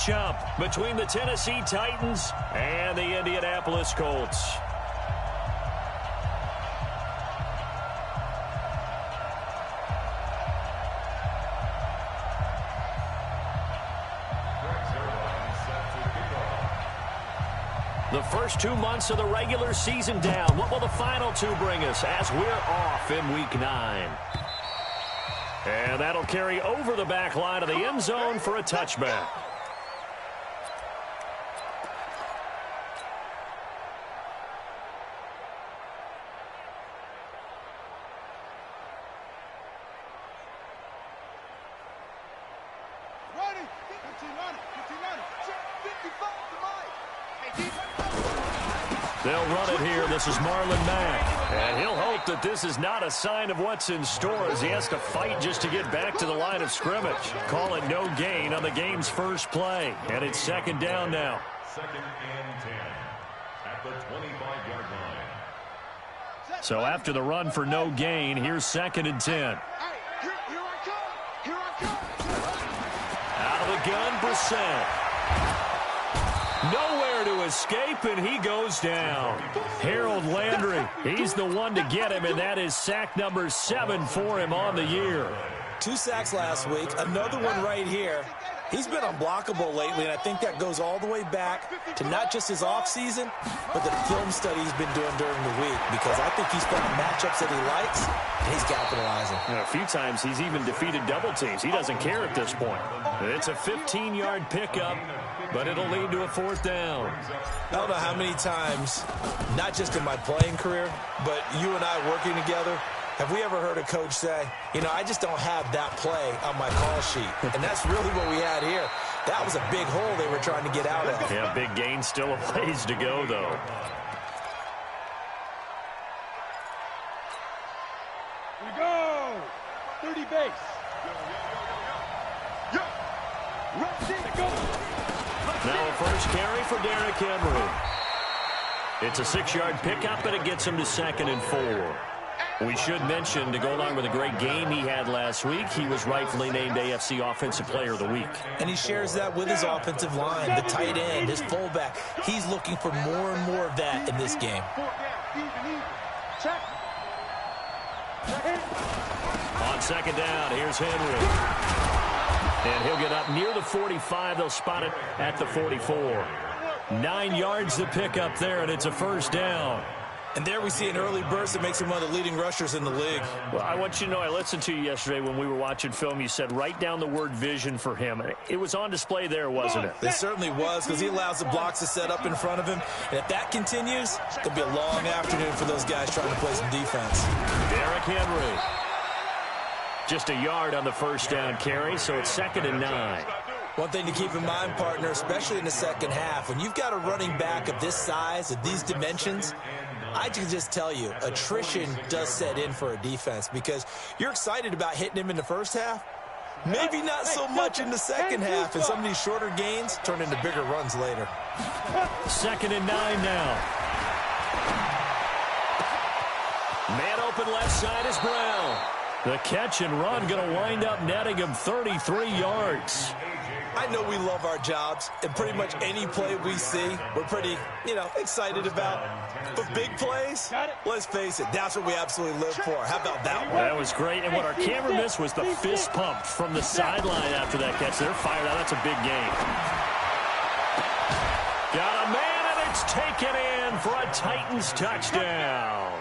matchup between the Tennessee Titans and the Indianapolis Colts. The first 2 months of the regular season down. What will the final two bring us as we're off in Week 9? And that'll carry over the back line of the end zone for a touchback. They'll run it here. This is Marlon Mack. And he'll hope that this is not a sign of what's in store as he has to fight just to get back to the line of scrimmage. Call it no gain on the game's first play. And it's second down now. 2nd and 10 at the 25-yard line. So after the run for no gain, here's 2nd and 10. Here I come. Out of the gun, Brissett. Nowhere to escape, and he goes down. Harold Landry, he's the one to get him, and that is sack number 7 for him on the year. 2 sacks last week, another one right here. He's been unblockable lately, and I think that goes all the way back to not just his offseason, but the film study he's been doing during the week, because I think he's found matchups that he likes, and he's capitalizing. A few times he's even defeated double teams. He doesn't care at this point. It's a 15-yard pickup, but it'll lead to a 4th down. I don't know how many times, not just in my playing career, but you and I working together, have we ever heard a coach say, you know, I just don't have that play on my call sheet? And that's really what we had here. That was a big hole they were trying to get out of. Yeah, big gain, still a ways to go, though. Here we go. 30 base. Now a first carry for Derrick Henry. It's a 6-yard pickup, and it gets him to 2nd and 4. We should mention, to go along with a great game he had last week, he was rightfully named AFC Offensive Player of the Week. And he shares that with his offensive line, the tight end, his fullback. He's looking for more and more of that in this game. On 2nd down, here's Henry. And he'll get up near the 45. They'll spot it at the 44. 9 yards to pick up there, and it's a 1st down. And there we see an early burst that makes him one of the leading rushers in the league. Well, I want you to know, I listened to you yesterday when we were watching film. You said write down the word vision for him. It was on display there, wasn't it? It certainly was, because he allows the blocks to set up in front of him. And if that continues, it'll be a long afternoon for those guys trying to play some defense. Derrick Henry. Just a yard on the 1st down carry, so it's 2nd and 9. One thing to keep in mind, partner, especially in the second half, when you've got a running back of this size, of these dimensions, I can just tell you, attrition does set in for a defense, because you're excited about hitting him in the first half. Maybe not so much in the second half, and some of these shorter gains turn into bigger runs later. 2nd and 9 now. Man open left side is Brown. The catch and run going to wind up netting him 33 yards. I know we love our jobs, and pretty much any play we see, we're pretty, excited about. But big plays, let's face it, that's what we absolutely live for. How about that one? That was great, and what our camera missed was the fist pump from the sideline after that catch. They're fired out. That's a big game. Got a man, and it's taken in for a Titans touchdown.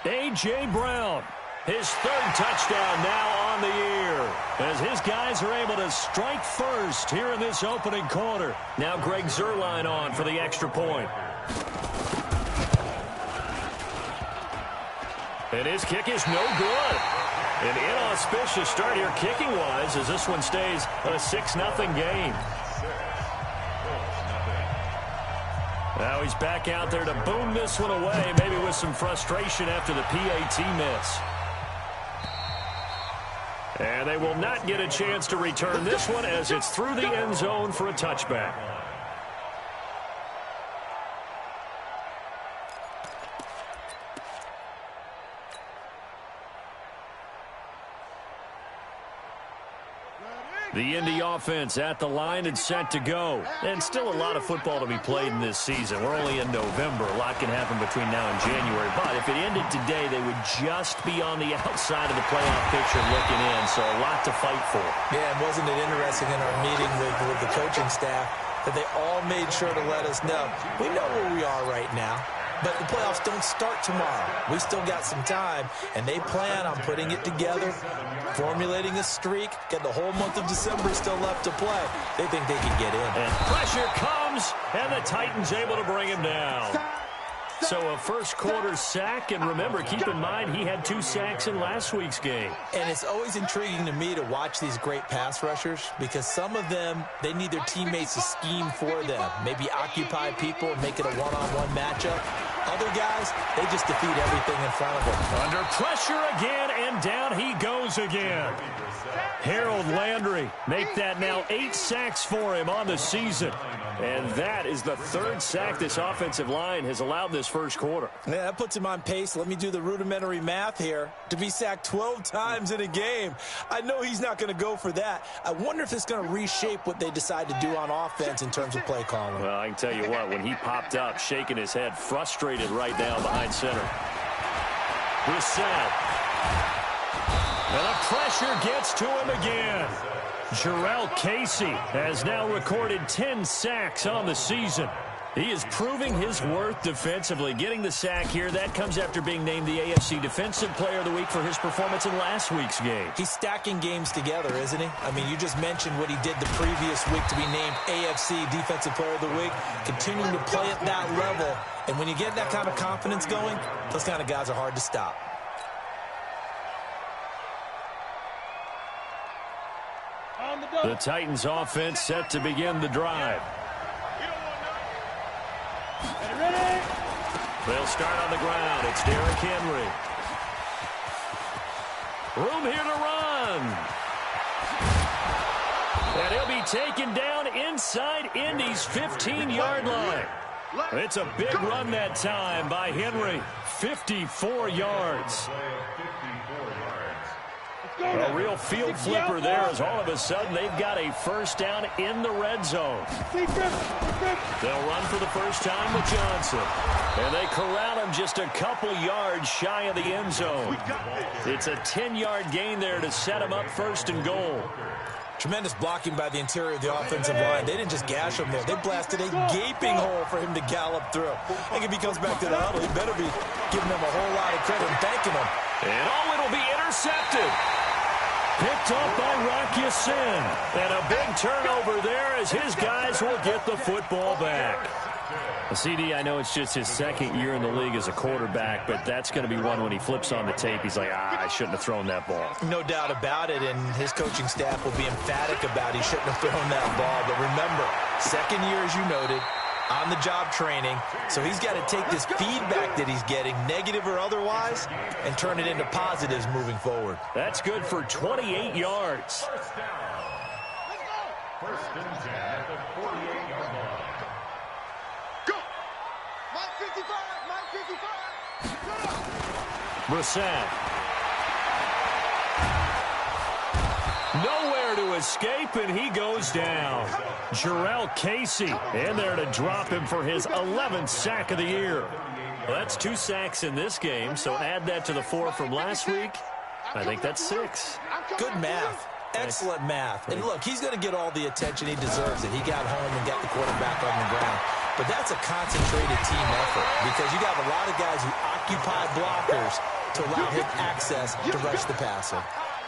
A.J. Brown. His 3rd touchdown now on the year, as his guys are able to strike first here in this opening quarter. Now Greg Zuerlein on for the extra point. And his kick is no good. An inauspicious start here kicking-wise, as this one stays a 6-0 game. Now he's back out there to boom this one away, maybe with some frustration after the PAT miss. And they will not get a chance to return this one, as it's through the end zone for a touchback. The Indy offense at the line and set to go. And still a lot of football to be played in this season. We're only in November. A lot can happen between now and January. But if it ended today, they would just be on the outside of the playoff picture looking in. So a lot to fight for. Yeah, and wasn't it interesting in our meeting with the coaching staff that they all made sure to let us know, we know where we are right now. But the playoffs don't start tomorrow. We still got some time, and they plan on putting it together, formulating a streak, get the whole month of December still left to play. They think they can get in. And pressure comes, and the Titans able to bring him down. So a first quarter sack, and remember, keep in mind he had 2 sacks in last week's game. And it's always intriguing to me to watch these great pass rushers because some of them, they need their teammates to scheme for them. Maybe occupy people and make it a one-on-one matchup. Other guys, they just defeat everything in front of them. Under pressure again, and down he goes again. Harold Landry make that now 8 sacks for him on the season. And that is the 3rd sack this offensive line has allowed this first quarter. Yeah, that puts him on pace. Let me do the rudimentary math here. To be sacked 12 times in a game, I know he's not going to go for that. I wonder if it's going to reshape what they decide to do on offense in terms of play calling. Well, I can tell you what, when he popped up, shaking his head, frustrated right now behind center. Brissett. And the pressure gets to him again. Jarrell Casey has now recorded 10 sacks on the season. He is proving his worth defensively. Getting the sack here, that comes after being named the AFC Defensive Player of the Week for his performance in last week's game. He's stacking games together, isn't he? I mean, you just mentioned what he did the previous week to be named AFC Defensive Player of the Week. Continuing to play at that level. And when you get that kind of confidence going, those kind of guys are hard to stop. The Titans offense set to begin the drive. They'll start on the ground. It's Derrick Henry. Room here to run. And he'll be taken down inside Indy's 15-yard line. It's a big run that time by Henry. 54 yards. A real field flipper there as all of a sudden they've got a first down in the red zone. They'll run for the first time with Johnson. And they corral him just a couple yards shy of the end zone. It's a 10-yard gain there to set him up first and goal. Tremendous blocking by the interior of the offensive line. They didn't just gash him there. They blasted a gaping hole for him to gallop through. I think if he comes back to the huddle, he better be giving them a whole lot of credit and thanking them. And it'll be intercepted. Picked up by Rock Ya-Sin. And a big turnover there as his guys will get the football back. CD, I know it's just his second year in the league as a quarterback, but that's going to be one when he flips on the tape. He's like, I shouldn't have thrown that ball. No doubt about it, and his coaching staff will be emphatic about he shouldn't have thrown that ball. But remember, second year, as you noted, on-the-job training, so he's got to take this feedback that he's getting, negative or otherwise, and turn it into positives moving forward. That's good for 28 yards. First down. First and 10 at the 48-yard line. Go! Mike 55! Mike 55! Brissett. Nowhere to escape, and he goes down. Jarrell Casey in there to drop him for his 11th sack of the year. Well, that's 2 sacks in this game, so add that to the 4 from last week. I think that's 6. Good math. Excellent math. And look, he's going to get all the attention he deserves. He got home and got the quarterback on the ground. But that's a concentrated team effort because you got a lot of guys who occupy blockers to allow him access to rush the passer.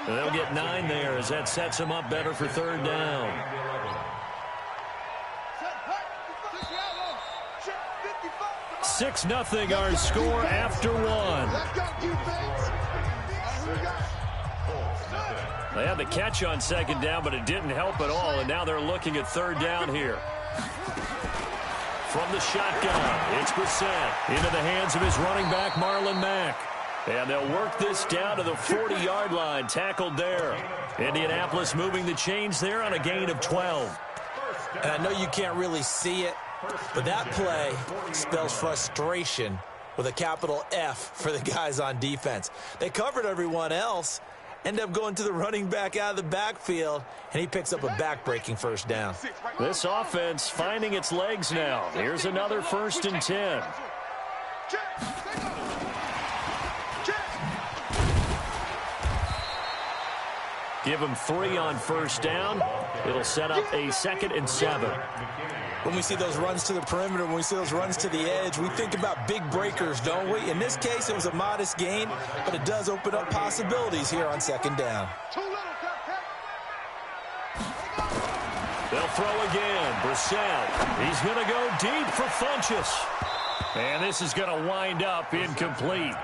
And they'll get 9 there as that sets them up better for third down. 6-0 our score after 1. They had the catch on second down, but it didn't help at all, and now they're looking at third down here. From the shotgun, it's Brissett into the hands of his running back, Marlon Mack. And they'll work this down to the 40-yard line, tackled there. Indianapolis moving the chains there on a gain of 12. And I know you can't really see it, but that play spells frustration with a capital F for the guys on defense. They covered everyone else, end up going to the running back out of the backfield, and he picks up a back-breaking first down. This offense finding its legs now. Here's another 1st and 10. Give him 3 on 1st down. It'll set up a 2nd and 7. When we see those runs to the perimeter, when we see those runs to the edge, we think about big breakers, don't we? In this case, it was a modest gain, but it does open up possibilities here on 2nd down. They'll throw again. Brissett. He's going to go deep for Funchess. And this is going to wind up incomplete.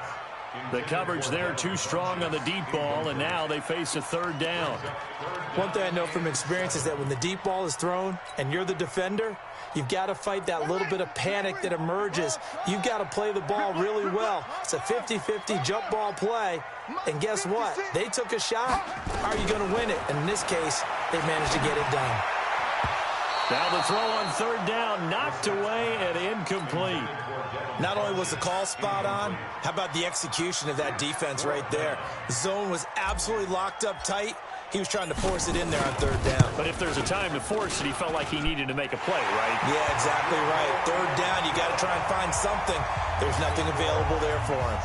The coverage there too strong on the deep ball, and now they face a 3rd down. One thing I know from experience is that when the deep ball is thrown and you're the defender, you've got to fight that little bit of panic that emerges. You've got to play the ball really well. It's a 50-50 jump ball play, and guess what? They took a shot. How are you going to win it? And in this case, they managed to get it done. Now the throw on 3rd down, knocked away and incomplete. Not only was the call spot on, how about the execution of that defense right there? The zone was absolutely locked up tight. He was trying to force it in there on 3rd down. But if there's a time to force it, he felt like he needed to make a play, right? Yeah, exactly right. 3rd down, you got to try and find something. There's nothing available there for him.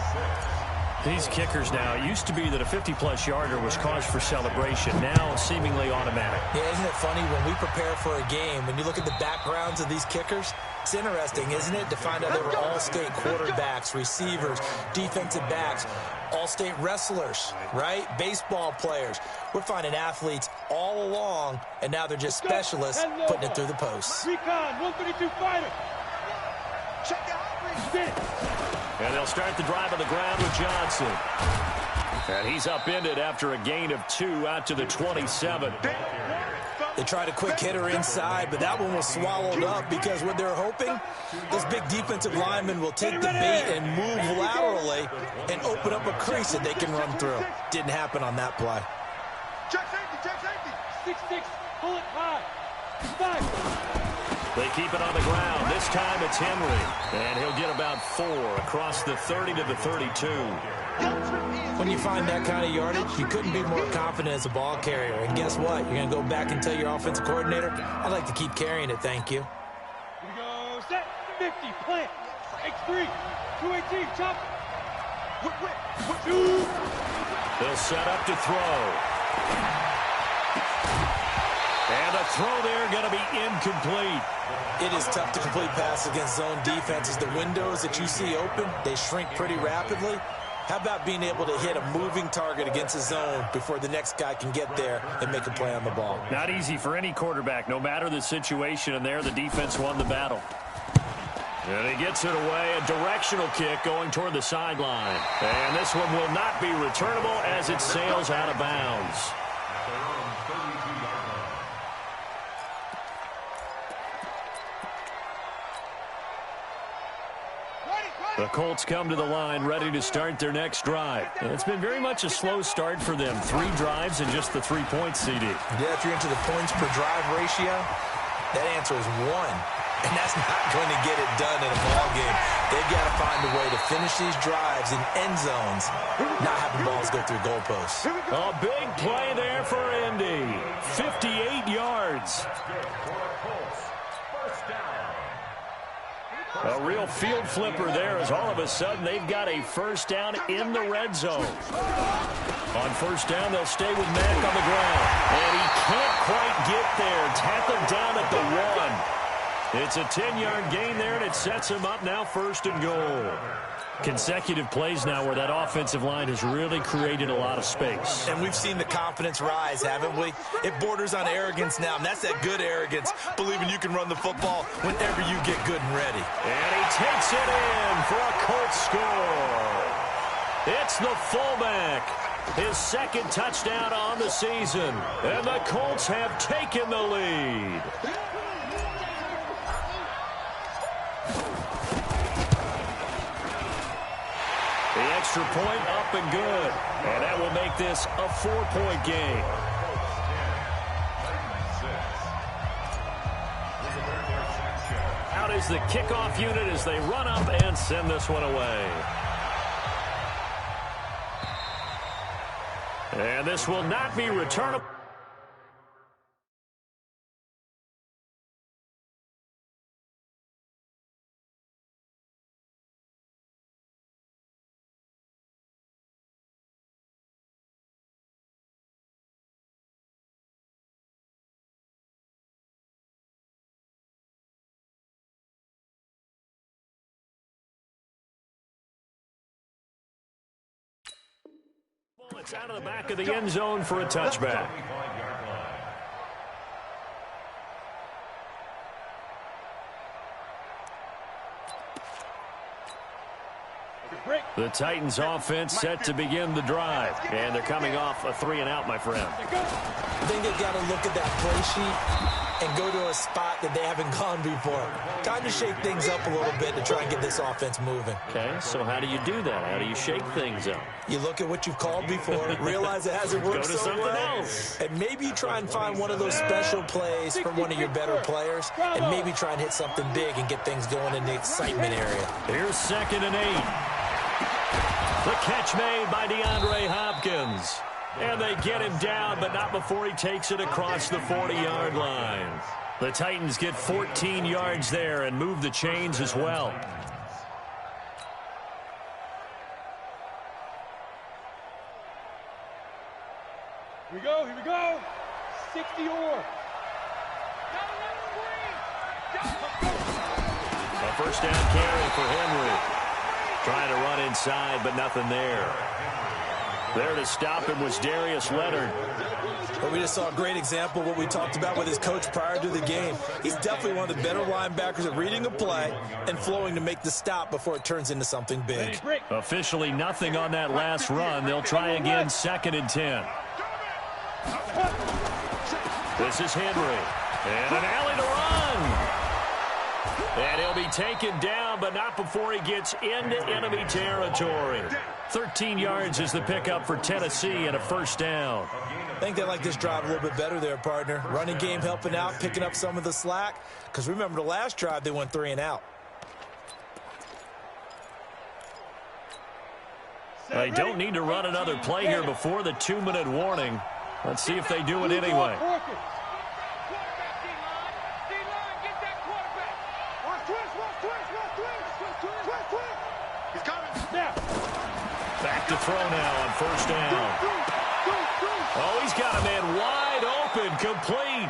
These kickers now, it used to be that a 50-plus yarder was cause for celebration. Now seemingly automatic. Yeah, isn't it funny when we prepare for a game, when you look at the backgrounds of these kickers, it's interesting, isn't it, to find out they were all-state quarterbacks, receivers, defensive backs, all-state wrestlers, right? Baseball players. We're finding athletes all along, and now they're just specialists putting it through the posts. Recon, 132 fighter. Check out. And they'll start the drive on the ground with Johnson. And he's upended after a gain of 2 out to the 27. They tried a quick hitter inside, but that one was swallowed up because what they're hoping, this big defensive lineman will take the bait and move laterally and open up a crease that they can run through. Didn't happen on that play. Check safety. 6-6, bullet high. 5. They keep it on the ground. This time it's Henry. And he'll get about 4 across the 30 to the 32. When you find that kind of yardage, you couldn't be more confident as a ball carrier. And guess what? You're going to go back and tell your offensive coordinator, I'd like to keep carrying it, thank you. Here we go. Set. 50. Plant. X3. 218. Chop. They'll set up to throw. And the throw there going to be incomplete. It is tough to complete pass against zone defenses. The windows that you see open, they shrink pretty rapidly. How about being able to hit a moving target against a zone before the next guy can get there and make a play on the ball? Not easy for any quarterback, no matter the situation, and there the defense won the battle. And he gets it away, a directional kick going toward the sideline. And this one will not be returnable as it sails out of bounds. The Colts come to the line ready to start their next drive. And it's been very much a slow start for them. 3 drives and just the 3 points, CD. Yeah, if you're into the points per drive ratio, that answer is 1. And that's not going to get it done in a ball game. They've got to find a way to finish these drives in end zones, not having balls go through goalposts. A big play there for Indy. 58 yards. A real field flipper there as all of a sudden they've got a first down in the red zone. On first down, they'll stay with Mack on the ground. And he can't quite get there. Tackled down at the 1. It's a 10-yard gain there, and it sets him up now 1st and goal. Consecutive plays now where that offensive line has really created a lot of space. And we've seen the confidence rise, haven't we? It borders on arrogance now, and that's that good arrogance, believing you can run the football whenever you get good and ready. And he takes it in for a Colts score. It's the fullback. His 2nd touchdown on the season. And the Colts have taken the lead. The extra point up and good. And that will make this a 4-point game. Out is the kickoff unit as they run up and send this one away. And this will not be returnable. It's out of the back of the end zone for a touchback. The Titans offense set to begin the drive. And they're coming off a 3-and-out, my friend. I think they've got to look at that play sheet and go to a spot that they haven't gone before. Time to shake things up a little bit to try and get this offense moving. Okay, so how do you do that? How do you shake things up? You look at what you've called before, realize it hasn't worked Go to so something well, else. and maybe you try and find one of those special plays from one of your better players, and maybe try and hit something big and get things going in the excitement area. Here's 2nd and 8. The catch made by DeAndre Hopkins. And they get him down, but not before he takes it across the 40-yard line. The Titans get 14 yards there and move the chains as well. Here we go. 60-or. A first down carry for Henry. Trying to run inside, but nothing there. There to stop him was Darius Leonard. Well, we just saw a great example of what we talked about with his coach prior to the game. He's definitely one of the better linebackers at reading a play and flowing to make the stop before it turns into something big. Officially nothing on that last run. They'll try again, 2nd and 10. This is Henry. And an alley to run. And he'll be taken down, but not before he gets into enemy territory. 13 yards is the pickup for Tennessee and a first down. I think they like this drive a little bit better there, partner. Running game helping out, picking up some of the slack. Because remember, the last drive, they went 3-and-out. They don't need to run another play here before the 2-minute warning. Let's see if they do it anyway. Back to throw now on first down. Oh, he's got a man wide open, complete.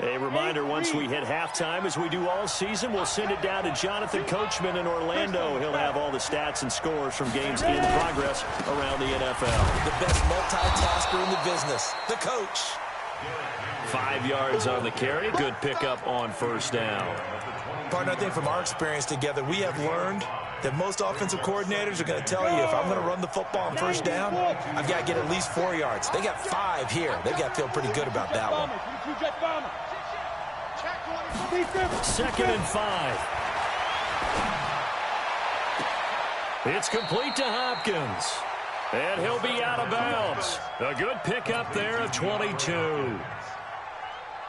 A reminder, once we hit halftime, as we do all season, we'll send it down to Jonathan Coachman in Orlando. He'll have all the stats and scores from games in progress around the NFL. The best multitasker in the business, the coach. 5 yards on the carry. Good pickup on first down. Partner, I think from our experience together, we have learned that most offensive coordinators are going to tell you, if I'm going to run the football on first down, I've got to get at least 4 yards. They got 5 here. They've got to feel pretty good about that one. 2nd and 5. It's complete to Hopkins. And he'll be out of bounds. A good pickup there of 22.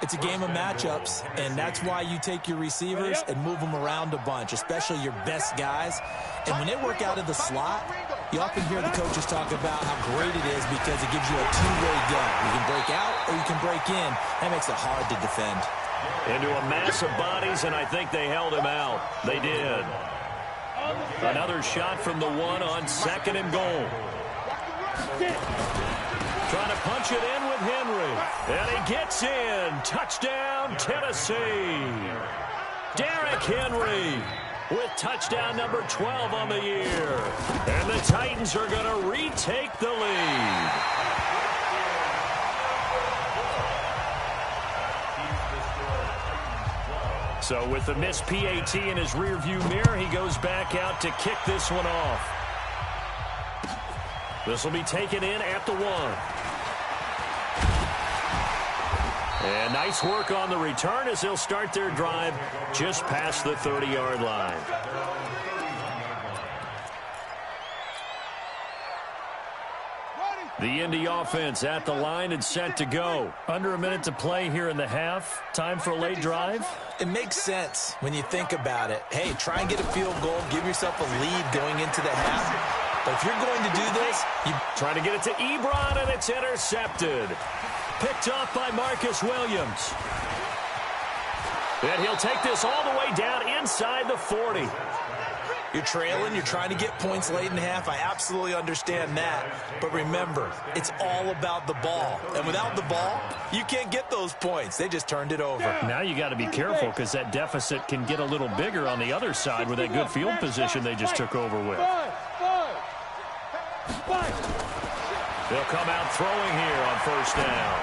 It's a game of matchups, and that's why you take your receivers and move them around a bunch, especially your best guys. And when they work out of the slot, you often hear the coaches talk about how great it is because it gives you a two-way gun. You can break out or you can break in. That makes it hard to defend. Into a mass of bodies, and I think they held him out. They did. Another shot from the one on 2nd and goal. Trying to punch it in with Henry. And he gets in. Touchdown, Tennessee. Derrick Henry with touchdown number 12 on the year. And the Titans are going to retake the lead. So with the missed PAT in his rearview mirror, he goes back out to kick this one off. This will be taken in at the 1. And nice work on the return as they'll start their drive just past the 30-yard line. The Indy offense at the line and set to go. Under a minute to play here in the half. Time for a late drive. It makes sense when you think about it. Hey, try and get a field goal. Give yourself a lead going into the half. But if you're going to do this, you trying to get it to Ebron, and it's intercepted. Picked off by Marcus Williams. And he'll take this all the way down inside the 40. You're trailing, you're trying to get points late in half. I absolutely understand that. But remember, it's all about the ball. And without the ball, you can't get those points. They just turned it over. Now you got to be careful because that deficit can get a little bigger on the other side with that good field position they just took over with. They'll come out throwing here on first down.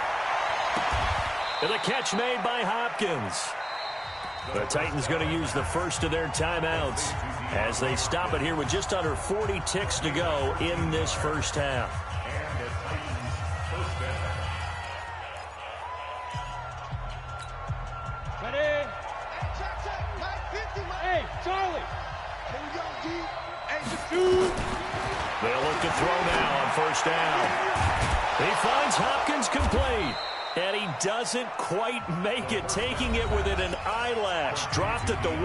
And the catch made by Hopkins. The Titans going to use the first of their timeouts as they stop it here with just under 40 ticks to go in this first half. Ready? Hey, Charlie. They'll look to throw now on first down. He finds Hopkins complete. And he doesn't quite make it, taking it within an eyelash. Dropped at the 1.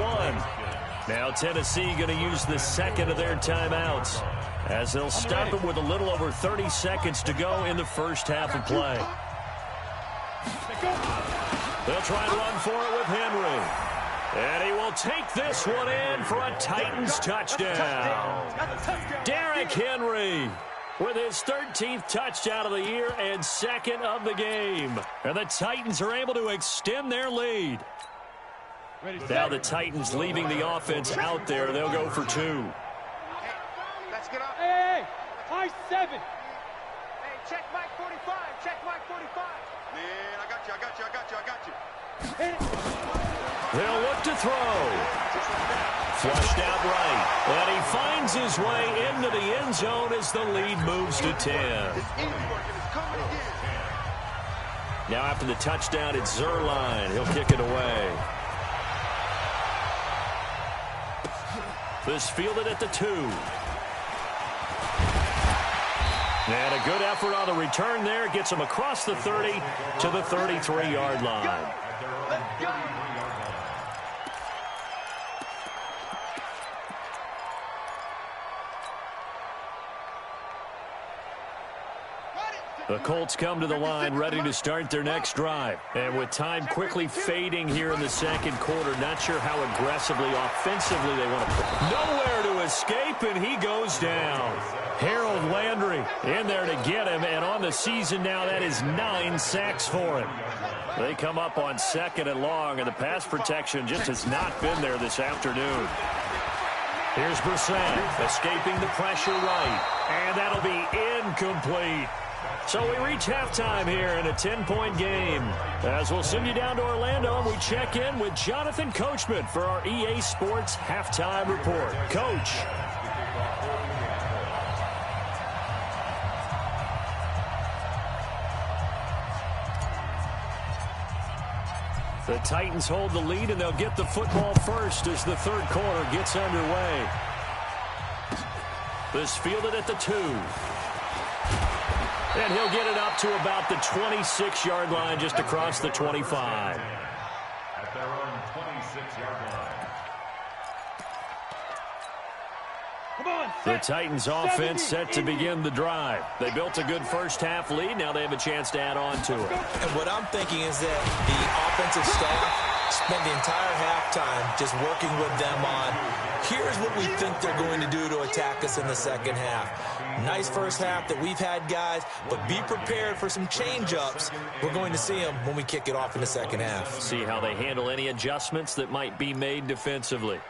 Now Tennessee going to use the second of their timeouts as they'll stop it with a little over 30 seconds to go in the first half of play. They'll try and run for it with Henry. And he will take this one in for a Titans touchdown. Derrick Henry with his 13th touchdown of the year and second of the game. And the Titans are able to extend their lead. Now the Titans leaving the offense out there. They'll go for 2. Let's get up. Hey, high 7. Hey, check Mike 45. Check Mike 45. Man, I got you. They'll look to throw. Flushed out right. And he finds his way into the end zone as the lead moves to 10. Now after the touchdown, it's Zerline. He'll kick it away. This fielded at the 2. And a good effort on the return there. Gets him across the 30 to the 33-yard line. The Colts come to the line ready to start their next drive. And with time quickly fading here in the second quarter, not sure how aggressively, offensively they want to play. Nowhere to escape, and he goes down. Harold Landry in there to get him, and on the season now, that is 9 sacks for him. They come up on second and long, and the pass protection just has not been there this afternoon. Here's Brissett escaping the pressure right, and that'll be incomplete. So we reach halftime here in a 10-point game. As we'll send you down to Orlando, and we check in with Jonathan Coachman for our EA Sports Halftime Report. Coach. The Titans hold the lead, and they'll get the football first as the third quarter gets underway. This fielded at the 2. And he'll get it up to about the 26-yard line, just across the 25. At their own 26-yard line. Come on, the Titans offense set to begin the drive. They built a good first-half lead. Now they have a chance to add on to it. And what I'm thinking is that the offensive staff spent the entire halftime just working with them on, here's what we think they're going to do to attack us in the second half. Nice first half that we've had, guys, but be prepared for some change-ups. We're going to see them when we kick it off in the second half. See how they handle any adjustments that might be made defensively.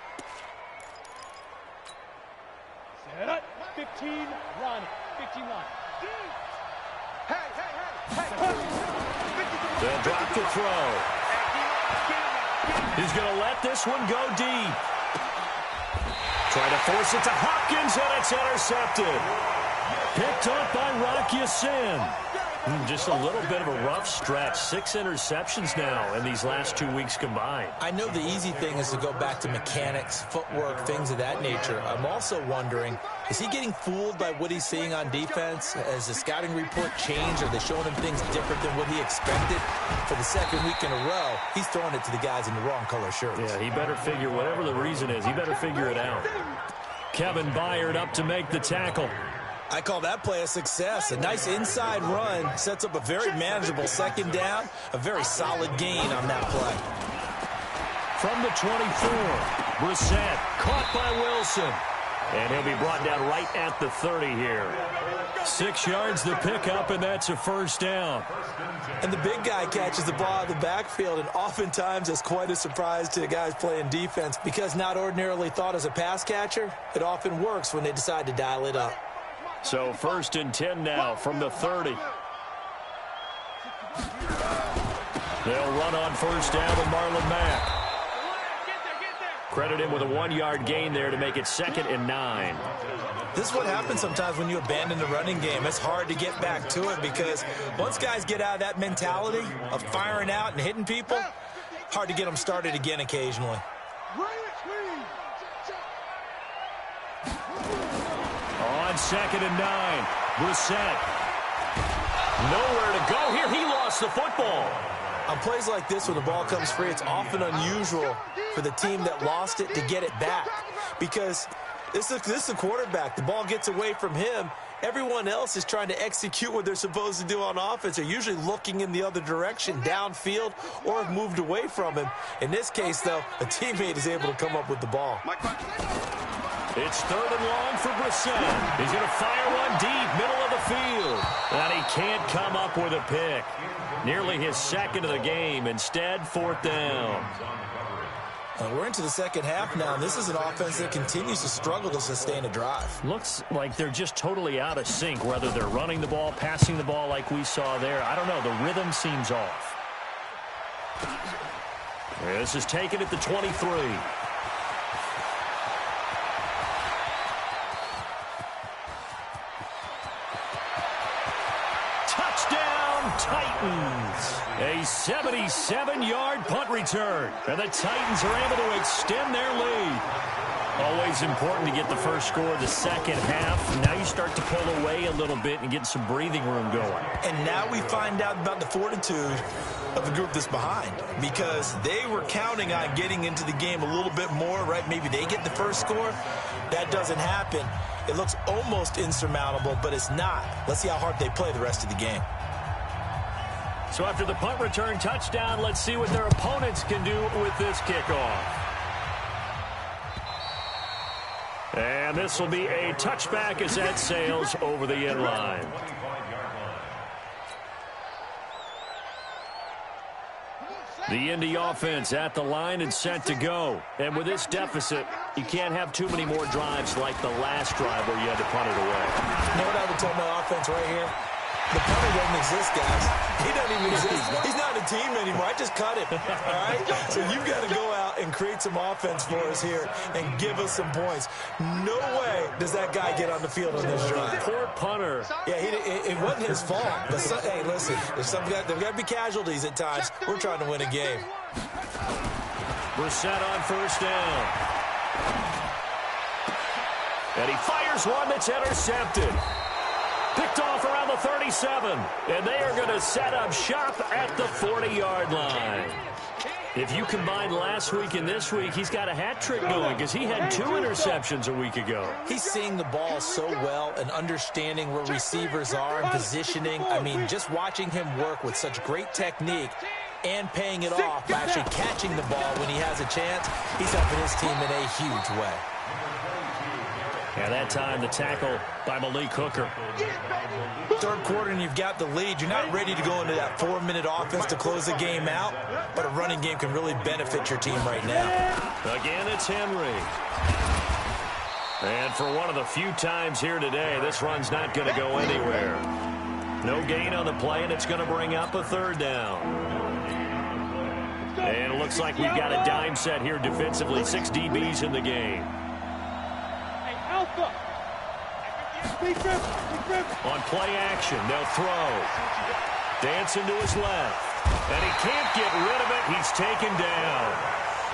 Set up. 15 line. 15 line. They'll drop the throw. He's going to let this one go deep. Try to force it to Hopkins, and it's intercepted. Picked up by Rock Ya-Sin. Just a little bit of a rough stretch. 6 interceptions now in these last 2 weeks combined. I know the easy thing is to go back to mechanics, footwork, things of that nature. I'm also wondering, Is he getting fooled by what he's seeing on defense? Has the scouting report changed? Are they showing him things different than what he expected? For the second week in a row, he's throwing it to the guys in the wrong color shirts. Yeah, he better figure, whatever the reason is, he better figure it out. Kevin Byard up to make the tackle. I call that play a success. A nice inside run sets up a very manageable second down. A very solid gain on that play. From the 24, Brissett caught by Wilson. And he'll be brought down right at the 30 here. 6 yards the pickup, and that's a first down. And the big guy catches the ball out of the backfield, and oftentimes it's quite a surprise to the guys playing defense because not ordinarily thought as a pass catcher, it often works when they decide to dial it up. So 1st and 10 now from the 30. They'll run on first down with Marlon Mack. Credit him with a 1-yard gain there to make it 2nd and 9. This is what happens sometimes when you abandon the running game. It's hard to get back to it because once guys get out of that mentality of firing out and hitting people, hard to get them started again occasionally. On 2nd and 9, Brissett. Nowhere to go here. He lost the football. On plays like this, when the ball comes free, it's often unusual for the team that lost it to get it back because this is the quarterback. The ball gets away from him. Everyone else is trying to execute what they're supposed to do on offense. They're usually looking in the other direction, downfield, or have moved away from him. In this case, though, a teammate is able to come up with the ball. It's 3rd and long for Brissett. He's going to fire one deep, middle of the field. And he can't come up with a pick. Nearly his 2nd of the game. Instead, 4th down. We're into the second half now, and this is an offense that continues to struggle to sustain a drive. Looks like they're just totally out of sync, whether they're running the ball, passing the ball like we saw there. I don't know. The rhythm seems off. This is taken at the 23. Titans. A 77-yard punt return. And the Titans are able to extend their lead. Always important to get the first score of the second half. Now you start to pull away a little bit and get some breathing room going. And now we find out about the fortitude of the group that's behind because they were counting on getting into the game a little bit more, right? Maybe they get the first score. That doesn't happen. It looks almost insurmountable, but it's not. Let's see how hard they play the rest of the game. So after the punt return touchdown, let's see what their opponents can do with this kickoff. And this will be a touchback as that sails over the end line. The Indy offense at the line and set to go. And with this deficit, you can't have too many more drives like the last drive where you had to punt it away. You know what I would tell my offense right here? The punter doesn't exist, guys. He doesn't even exist. He's not a team anymore. I just cut him, all right? So you've got to go out and create some offense for us here and give us some points. No way does that guy get on the field on this drive. Poor punter. Yeah, it wasn't his fault. But hey, listen, there's got to be casualties at times. We're trying to win a game. Brissett on first down. And he fires one that's intercepted. Picked off around the 37, and they are going to set up shop at the 40-yard line. If you combine last week and this week, he's got a hat trick going because he had 2 interceptions a week ago. He's seeing the ball so well and understanding where receivers are and positioning. I mean, just watching him work with such great technique and paying it off by actually catching the ball when he has a chance, he's helping his team in a huge way. And that time, the tackle by Malik Hooker. Third quarter, and you've got the lead. You're not ready to go into that 4-minute offense to close the game out, but a running game can really benefit your team right now. Again, it's Henry. And for one of the few times here today, this run's not going to go anywhere. No gain on the play, and it's going to bring up a 3rd down. And it looks like we've got a dime set here defensively. 6 DBs in the game. On play action, they'll throw. Dancing to his left. And he can't get rid of it. He's taken down.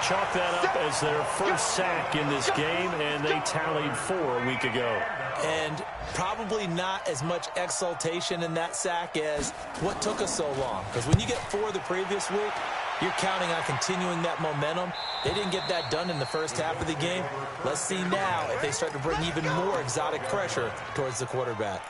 Chalk that up as their first sack in this game, and they tallied 4 a week ago. And probably not as much exultation in that sack as what took us so long. Because when you get 4 the previous week, you're counting on continuing that momentum. They didn't get that done in the first half of the game. Let's see now if they start to bring even more exotic pressure towards the quarterback.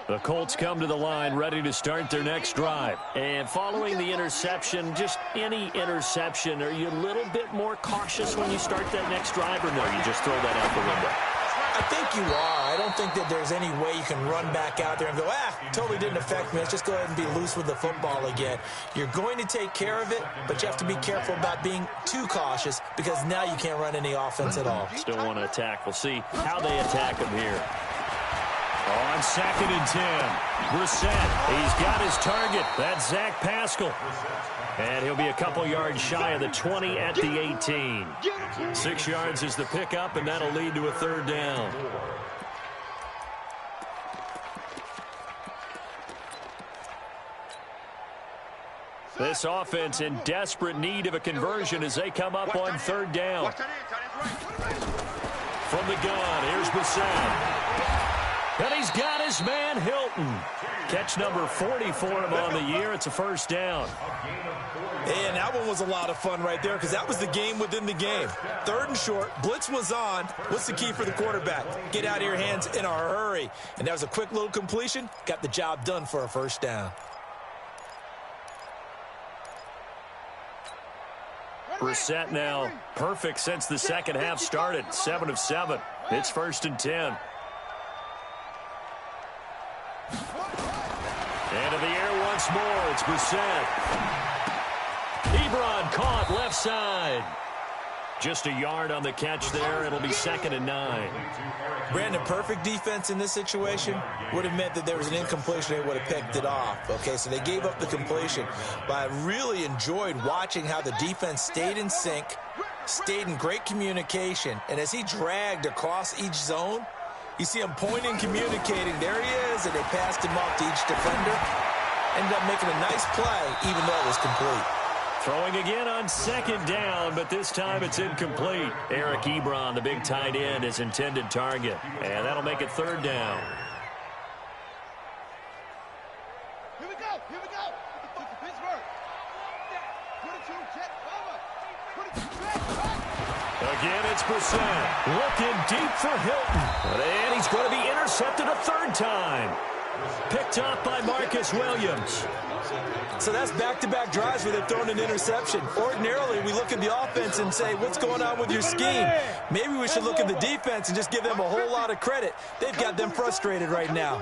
The Colts come to the line ready to start their next drive. And following the interception, just any interception, are you a little bit more cautious when you start that next drive, or no, you just throw that out the window? I think you are. I don't think that there's any way you can run back out there and go, totally didn't affect me. Let's just go ahead and be loose with the football again. You're going to take care of it, but you have to be careful about being too cautious because now you can't run any offense at all. Still want to attack. We'll see how they attack him here. On 2nd and 10, Brissett, he's got his target. That's Zach Pascal. And he'll be a couple yards shy of the 20 at the 18. 6 yards is the pickup, and that'll lead to a 3rd down. This offense in desperate need of a conversion as they come up on 3rd down. From the gun, here's Brissett. And he's got his man, Hilton. Catch number 40 for him on the year. It's a 1st down. And that one was a lot of fun right there because that was the game within the game. 3rd and short. Blitz was on. What's the key for the quarterback? Get out of your hands in a hurry. And that was a quick little completion. Got the job done for a 1st down. Brissett now perfect since the second half started. 7 of 7. It's 1st and 10. Into the air once more. It's Brissett. Ebron caught left side. Just a yard on the catch there. It'll be 2nd and 9. Brandon, perfect defense in this situation would have meant that there was an incompletion. They would have picked it off. Okay, so they gave up the completion. But I really enjoyed watching how the defense stayed in sync, stayed in great communication. And as he dragged across each zone, you see him pointing, communicating. There he is, and they passed him off to each defender. Ended up making a nice play, even though it was complete. Throwing again on 2nd down, but this time it's incomplete. Eric Ebron, the big tight end, his intended target. And that'll make it 3rd down. Here we go. Here we go. Pittsburgh. 22, check, cover. Again, it's Brissett. Looking deep for Hilton. And he's going to be intercepted a 3rd time. Picked up by Marcus Williams. So that's back-to-back drives where they've thrown an interception. Ordinarily, we look at the offense and say, what's going on with your scheme? Maybe we should look at the defense and just give them a whole lot of credit. They've got them frustrated right now.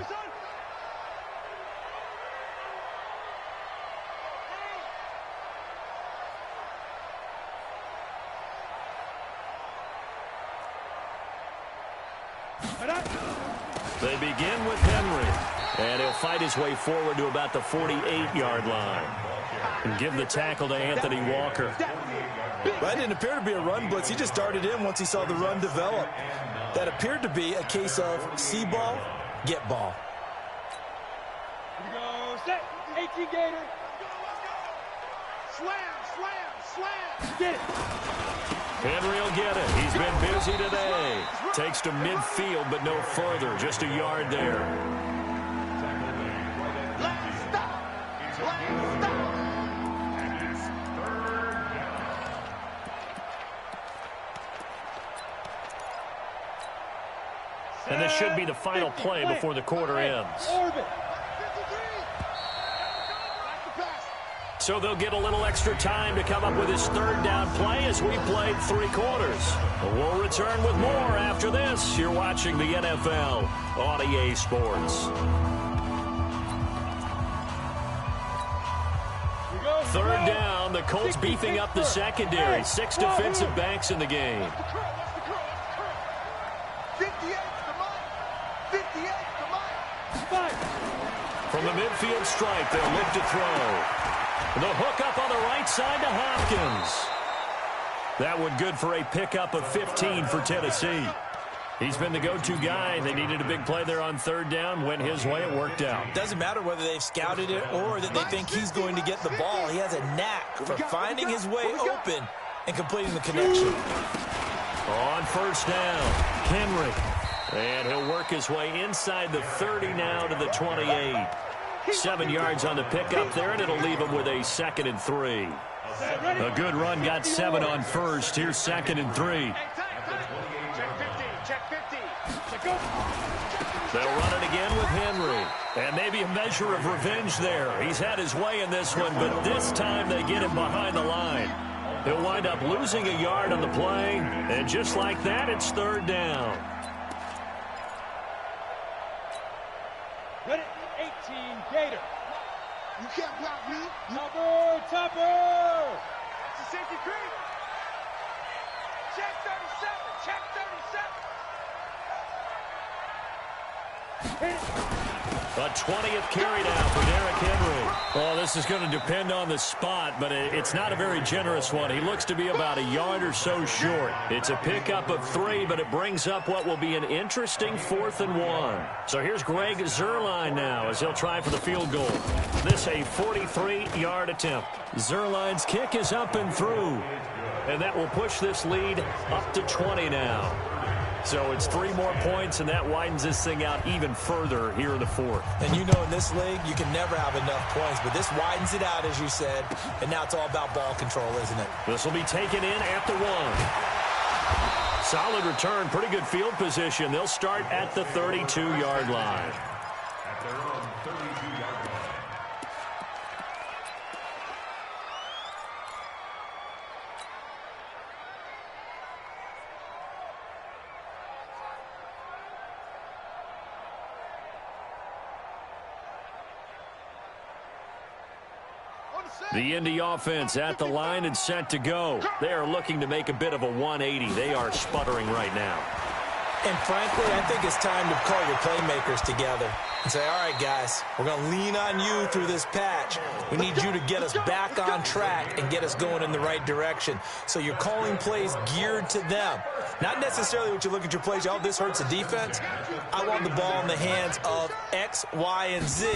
They begin with Henry, and he'll fight his way forward to about the 48-yard line and give the tackle to Anthony Walker. That didn't appear to be a run blitz. He just darted in once he saw the run develop. That appeared to be a case of see ball, get ball. Here we go, set, 18 Gator. Slam, slam, slam. Get it. Henry will get it. He's been busy today. Takes to midfield, but no further. Just a yard there. Last stop. Last stop. And this should be the final play before the quarter ends. Orbit. So they'll get a little extra time to come up with his 3rd down play as we played 3 quarters. We'll return with more after this. You're watching the NFL on EA Sports. 3rd down, the Colts beefing up the secondary. 6 defensive backs in the game. 58 to Mike. 58 to Mike. From the midfield stripe, they'll look to throw. The hook up on the right side to Hopkins. That one good for a pickup of 15 for Tennessee. He's been the go-to guy. They needed a big play there on third down. Went his way. It worked out. Doesn't matter whether they've scouted it or that they think he's going to get the ball. He has a knack for finding his way open and completing the connection. On first down, Henry. And he'll work his way inside the 30 now to the 28. 7 yards on the pickup there, and it'll leave him with a 2nd and 3. A good run, got 7 on first. Here's 2nd and 3. They'll run it again with Henry. And maybe a measure of revenge there. He's had his way in this one, but this time they get him behind the line. He'll wind up losing a yard on the play, and just like that, it's 3rd down. Ready, 18, Gator. You can't block me. Topper! It's a safety creep. Check 37. Check 37. A 20th carry now for Derrick Henry. Well, this is going to depend on the spot, but it's not a very generous one. He looks to be about a yard or so short. It's a pickup of 3, but it brings up what will be an interesting 4th and 1. So here's Greg Zuerlein now as he'll try for the field goal. This a 43-yard attempt. Zuerlein's kick is up and through, and that will push this lead up to 20 now. So it's 3 more points, and that widens this thing out even further here in the 4th. And you know in this league, you can never have enough points, but this widens it out, as you said, and now it's all about ball control, isn't it? This will be taken in at the 1. Solid return, pretty good field position. They'll start at the 32-yard line. At their own 32-yard line. The Indy offense at the line and set to go. They are looking to make a bit of a 180. They are sputtering right now. And frankly, I think it's time to call your playmakers together and say, all right, guys, we're going to lean on you through this patch. We need you to get us back on track and get us going in the right direction. So you're calling plays geared to them. Not necessarily what you look at your plays, oh, this hurts the defense. I want the ball in the hands of X, Y, and Z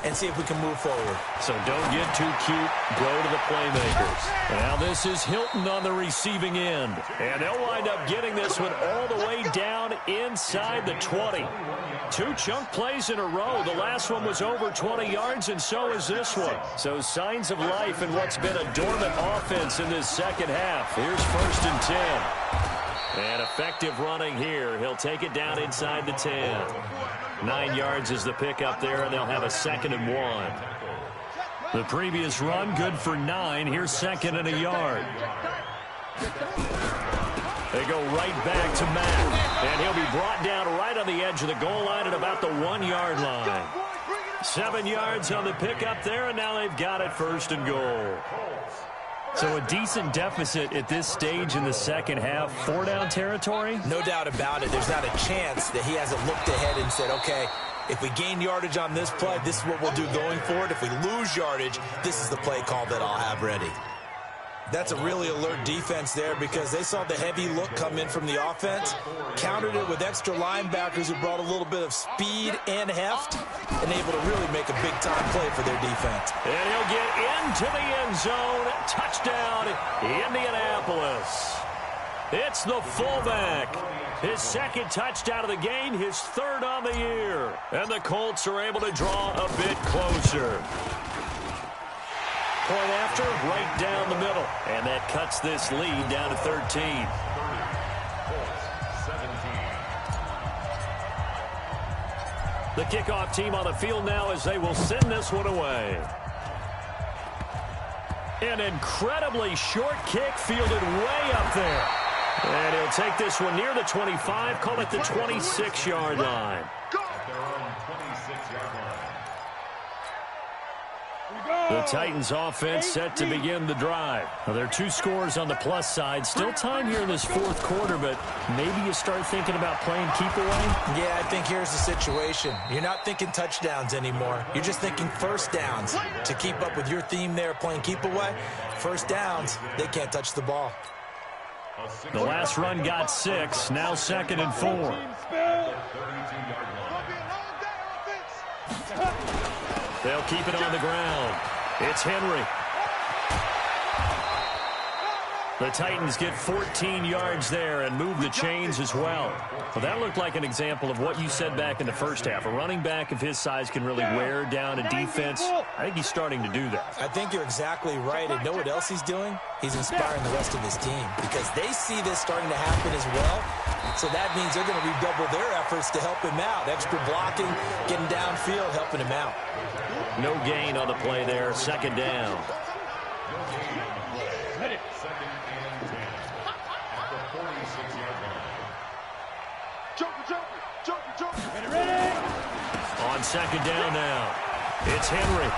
and see if we can move forward. So don't get too cute. Go to the playmakers. Now this is Hilton on the receiving end. And they'll wind up getting this one all the way down inside the 20. 2 chunk plays in a row. The last one was over 20 yards, and so is this one. So signs of life in what's been a dormant offense in this second half. Here's 1st and 10. And effective running here. He'll take it down inside the 10. 9 yards is the pickup there, and they'll have a 2nd and 1. The previous run, good for 9. Here's 2nd and a yard. They go right back to Matt. And he'll be brought down right on the edge of the goal line at about the 1-yard line. 7 yards on the pickup there, and now they've got it 1st and goal. So a decent deficit at this stage in the second half. 4-down territory? No doubt about it. There's not a chance that he hasn't looked ahead and said, okay, if we gain yardage on this play, this is what we'll do going forward. If we lose yardage, this is the play call that I'll have ready. That's a really alert defense there because they saw the heavy look come in from the offense, countered it with extra linebackers who brought a little bit of speed and heft, and able to really make a big-time play for their defense. And he'll get into the end zone. Touchdown, Indianapolis. It's the fullback. His 2nd touchdown of the game, his 3rd on the year. And the Colts are able to draw a bit closer. Point after, right down the middle. And that cuts this lead down to 13. The kickoff team on the field now as they will send this one away. An incredibly short kick fielded way up there. And he'll take this one near the 25, call it the 26-yard line. The Titans offense set to begin the drive. Now, there are 2 scores on the plus side. Still time here in this 4th quarter, but maybe you start thinking about playing keep away? Yeah, I think here's the situation. You're not thinking touchdowns anymore. You're just thinking 1st downs. To keep up with your theme there, playing keep away, 1st downs, they can't touch the ball. The last run got 6. Now 2nd and 4. They'll keep it on the ground. It's Henry. The Titans get 14 yards there and move the chains as well. Well, that looked like an example of what you said back in the first half. A running back of his size can really wear down a defense. I think he's starting to do that. I think you're exactly right. And know what else he's doing? He's inspiring the rest of his team because they see this starting to happen as well. So that means they're going to redouble their efforts to help him out. Extra blocking, getting downfield, helping him out. No gain on the play there. 2nd down. On 2nd down now, it's Henry.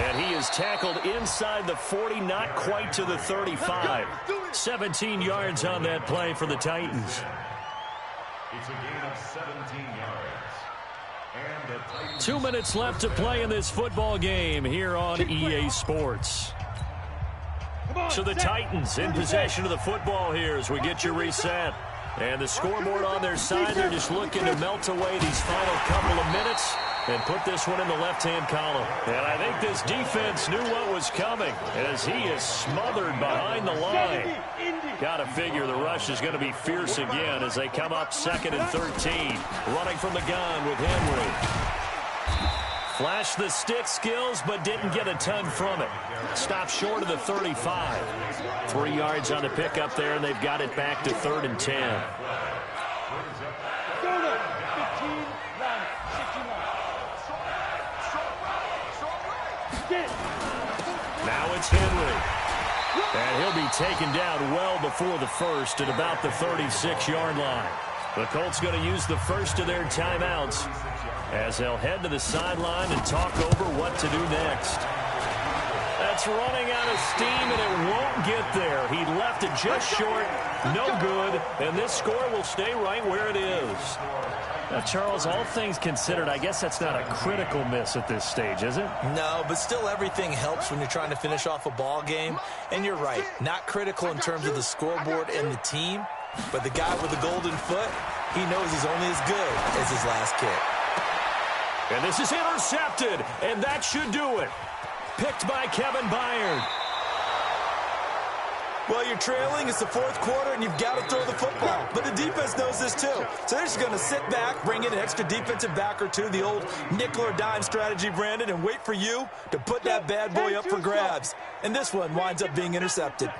And he is tackled inside the 40, not quite to the 35. 17 yards on that play for the Titans. It's a gain of 17 yards. And the Titans 2 minutes left to play in this football game here on EA Sports. So the Titans in possession of the football here as we get you reset. And the scoreboard on their side, they're just looking to melt away these final couple of minutes and put this one in the left-hand column. And I think this defense knew what was coming as he is smothered behind the line. Got to figure the rush is going to be fierce again as they come up 2nd and 13. Running from the gun with Henry. Flashed the stick skills, but didn't get a ton from it. Stopped short of the 35. 3 yards on the pickup there, and they've got it back to 3rd and 10. Now it's Henry. And he'll be taken down well before the first at about the 36-yard line. The Colts going to use the first of their timeouts as they'll head to the sideline and talk over what to do next. That's running out of steam, and it won't get there. He left it just short, no good, and this score will stay right where it is. Now, Charles, all things considered, I guess that's not a critical miss at this stage, is it? No, but still everything helps when you're trying to finish off a ball game. And you're right, not critical in terms of the scoreboard and the team, but the guy with the golden foot, he knows he's only as good as his last kick. And this is intercepted, and that should do it. Picked by Kevin Byard. Well, you're trailing. It's the 4th quarter, and you've got to throw the football. But the defense knows this, too. So they're just going to sit back, bring in an extra defensive back or two, the old nickel or dime strategy, Brandon, and wait for you to put that bad boy up for grabs. And this one winds up being intercepted.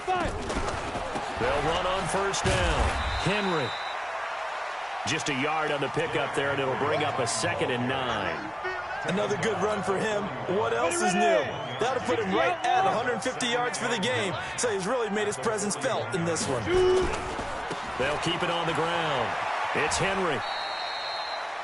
They'll run on 1st down. Henry. Just a yard on the pickup there, and it'll bring up a 2nd and 9. Another good run for him. What else is new? That'll put him right at 150 yards for the game. So he's really made his presence felt in this one. They'll keep it on the ground. It's Henry.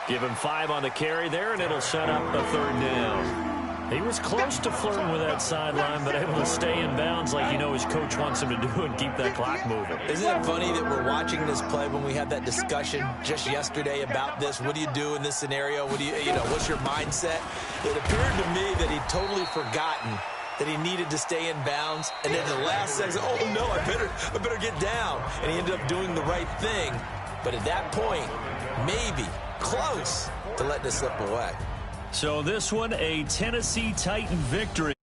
Give him 5 on the carry there, and it'll set up a 3rd down. He was close to flirting with that sideline, but able to stay in bounds like you know his coach wants him to do and keep that clock moving. Isn't it funny that we're watching this play when we had that discussion just yesterday about this? What do you do in this scenario? What do you know, what's your mindset? It appeared to me that he'd totally forgotten that he needed to stay in bounds. And then the last second, oh no, I better get down. And he ended up doing the right thing. But at that point, maybe close to letting it slip away. So this one, a Tennessee Titan victory.